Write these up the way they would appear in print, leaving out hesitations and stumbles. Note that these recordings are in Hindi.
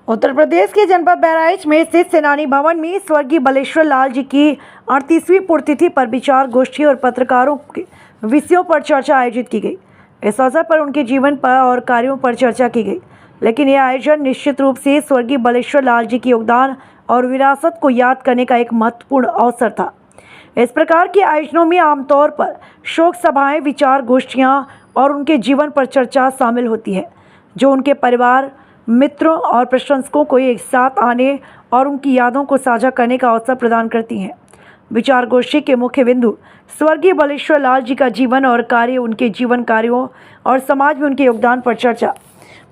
उत्तर प्रदेश के जनपद बहराइच में स्थित सेनानी भवन में स्वर्गीय बलेश्वर लाल जी की 38वीं पुण्यतिथि पर विचार गोष्ठी और पत्रकारों के विषयों पर चर्चा आयोजित की गई। इस अवसर पर उनके जीवन पर और कार्यों पर चर्चा की गई, लेकिन यह आयोजन निश्चित रूप से स्वर्गीय बलेश्वर लाल जी के योगदान और विरासत को याद करने का एक महत्वपूर्ण अवसर था। इस प्रकार के आयोजनों में आमतौर पर शोक सभाएं, विचार गोष्ठियाँ और उनके जीवन पर चर्चा शामिल होती है, जो उनके परिवार, मित्रों और प्रशंसकों को एक साथ आने और उनकी यादों को साझा करने का अवसर प्रदान करती हैं। विचार गोष्ठी के मुख्य बिंदु स्वर्गीय बलेश्वर लाल जी का जीवन और कार्य, उनके जीवन कार्यों और समाज में उनके योगदान पर चर्चा,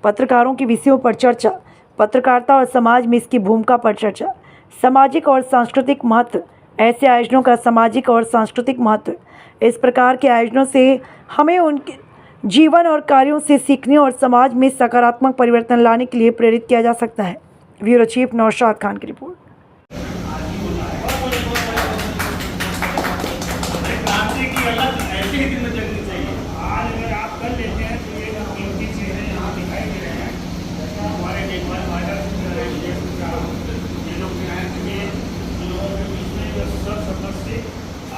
पत्रकारों के विषयों पर चर्चा, पत्रकारिता और समाज में इसकी भूमिका पर चर्चा, सामाजिक और सांस्कृतिक महत्व, ऐसे आयोजनों का सामाजिक और सांस्कृतिक महत्व। इस प्रकार के आयोजनों से हमें उनके जीवन और कार्यों से सीखने और समाज में सकारात्मक परिवर्तन लाने के लिए प्रेरित किया जा सकता है। ब्यूरो चीफ नौशाद खान की रिपोर्ट। क्रांति की अलग ऐसे ही दिन में जगनी चाहिए। आज अगर आप कर लेते हैं तो ये कीमती चीज़ें यहाँ दिखाई दे रहे हैं। हमारे देखभाल फाइटर ये लोग भी आए थे, लोगों के बीच में सब सदस्य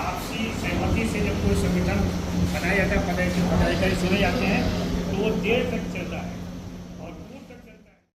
आपसी सहमति से जब कोई संगठन बनाया जाता है, पदाधिकारी चले जाते हैं तो वो देर तक